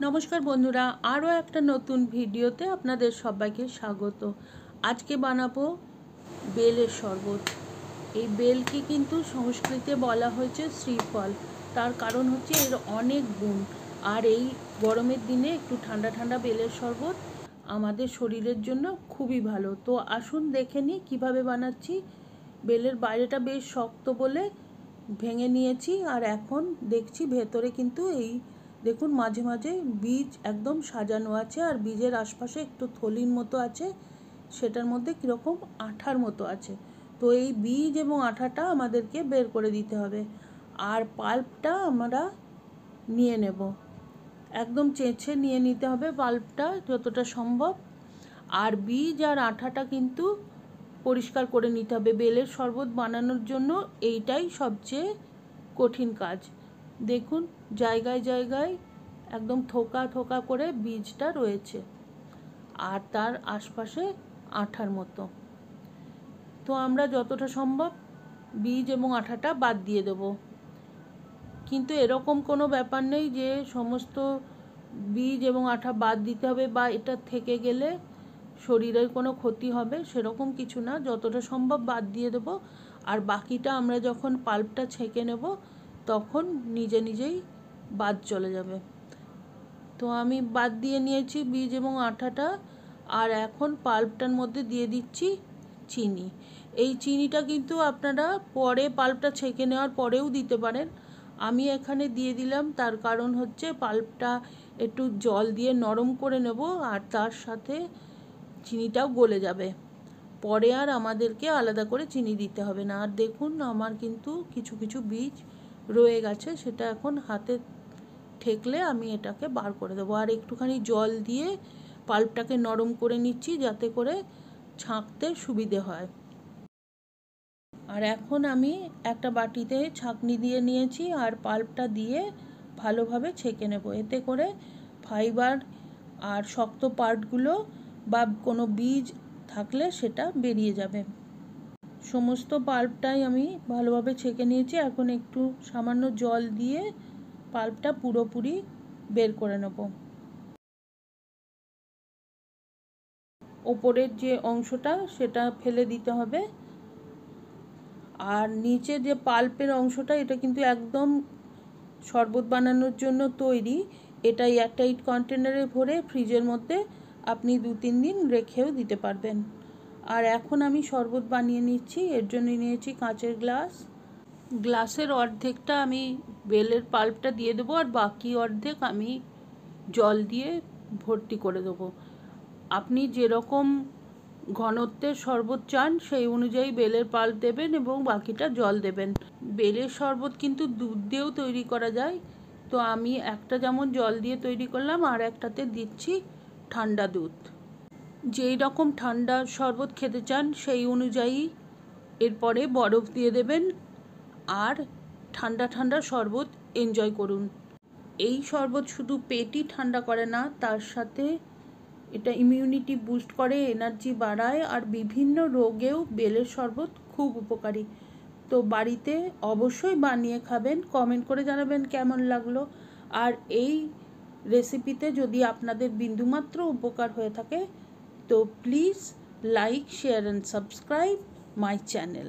নমস্কার বন্ধুরা, আরও একটা নতুন ভিডিওতে আপনাদের সবাইকে স্বাগত। আজকে বানাবো বেলের শরবত। এই বেলকে কিন্তু সংস্কৃতে বলা হয়েছে শ্রীফল। তার কারণ হচ্ছে এর অনেক গুণ। আর এই গরমের দিনে একটু ঠান্ডা ঠান্ডা বেলের শরবত আমাদের শরীরের জন্য খুবই ভালো। তো আসুন দেখে নিই কীভাবে বানাচ্ছি। বেলের বাইরেটা বেশ শক্ত বলে ভেঙে নিয়েছি, আর এখন দেখছি ভেতরে কিন্তু এই দেখুন মাঝে মাঝে বীজ একদম সাজানো আছে, আর বীজের আশপাশে একটু থলির মতো আছে, সেটার মধ্যে কীরকম আঠার মতো আছে। তো এই বীজ এবং আঠাটা আমাদেরকে বের করে দিতে হবে। আর পাল্পটা আমরা নিয়ে নেব, একদম চেঁচে নিয়ে নিতে হবে পাল্পটা যতটা সম্ভব। আর বীজ আর আঠাটা কিন্তু পরিষ্কার করে নিতে হবে। বেলের শরবত বানানোর জন্য এইটাই সবচেয়ে কঠিন কাজ। দেখুন জায়গায় জায়গায় একদম থোকা থোকা করে বীজটা রয়েছে, আর তার আশপাশে আঠার মতো। তো আমরা যতটা সম্ভব বীজ এবং আঠাটা বাদ দিয়ে দেব। কিন্তু এরকম কোনো ব্যাপার নেই যে সমস্ত বীজ এবং আঠা বাদ দিতে হবে বা এটা থেকে গেলে শরীরের কোনো ক্ষতি হবে, সেরকম কিছু না। যতটা সম্ভব বাদ দিয়ে দেব, আর বাকিটা আমরা যখন পাল্পটা ছেঁকে নেব তখন নিজে নিজেই বাদ চলে যাবে। তো আমি বাদ দিয়ে নিয়েছি বীজ এবং আঠাটা। আর এখন পাল্পটার মধ্যে দিয়ে দিচ্ছি চিনি। এই চিনিটা কিন্তু আপনারা পরে পাল্পটা ছেঁকে নেওয়ার পরেও দিতে পারেন। আমি এখানে দিয়ে দিলাম, তার কারণ হচ্ছে পাল্পটা একটু জল দিয়ে নরম করে নেব, আর তার সাথে চিনিটাও গলে যাবে। পরে আর আমাদেরকে আলাদা করে চিনি দিতে হবে না। আর দেখুন আমার কিন্তু কিছু কিছু বীজ রয়ে গেছে, সেটা এখন হাতে ঠেকলে আমি এটাকে বার করে দেবো। আর একটুখানি জল দিয়ে পাল্পটাকে নরম করে নিচ্ছি যাতে করে ছাঁকতে সুবিধে হয়। আর এখন আমি একটা বাটিতে ছাঁকনি দিয়ে নিয়েছি, আর পাল্পটা দিয়ে ভালোভাবে ছেঁকে নেব। এতে করে ফাইবার আর শক্ত পার্টগুলো বা কোনো বীজ থাকলে সেটা বেরিয়ে যাবে। সমস্ত পাল্পটাই আমি ভালোভাবে ছেঁকে নিয়েছি। এখন একটু সামান্য জল দিয়ে পাল্পটা পুরোপুরি বের করে নেব। ওপরের যে অংশটা সেটা ফেলে দিতে হবে। আর নিচে যে পাল্পের অংশটা, এটা কিন্তু একদম শরবত বানানোর জন্য তৈরি। এটা এয়ারটাইট কন্টেনারে ভরে ফ্রিজের মধ্যে আপনি 2-3 দিন রেখেও দিতে পারবেন। আর এখন আমি শরবত বানিয়ে নিচ্ছি। এর জন্য নিয়েছি কাঁচের গ্লাস। গ্লাসের অর্ধেকটা আমি বেলের পাল্পটা দিয়ে দেবো, আর বাকি অর্ধেক আমি জল দিয়ে ভর্তি করে দেবো। আপনি যেরকম ঘনত্বের শরবত চান সেই অনুযায়ী বেলের পাল্প দেবেন এবং বাকিটা জল দেবেন। বেলের শরবত কিন্তু দুধ দিয়েও তৈরি করা যায়। তো আমি একটা যেমন জল দিয়ে তৈরি করলাম, আর একটাতে দিচ্ছি ঠান্ডা দুধ। যেই রকম ঠান্ডা শরবত খেতে চান সেই অনুযায়ী এরপরে বরফ দিয়ে দেবেন, আর ঠান্ডা ঠান্ডা শরবত এনজয় করুন। এই শরবত শুধু পেটই ঠান্ডা করে না, তার সাথে এটা ইমিউনিটি বুস্ট করে, এনার্জি বাড়ায়, আর বিভিন্ন রোগেও বেলের শরবত খুব উপকারী। তো বাড়িতে অবশ্যই বানিয়ে খাবেন, কমেন্ট করে জানাবেন কেমন লাগলো। আর এই রেসিপিতে যদি আপনাদের বিন্দুমাত্র উপকার হয়ে থাকে তো please like, share and subscribe my channel.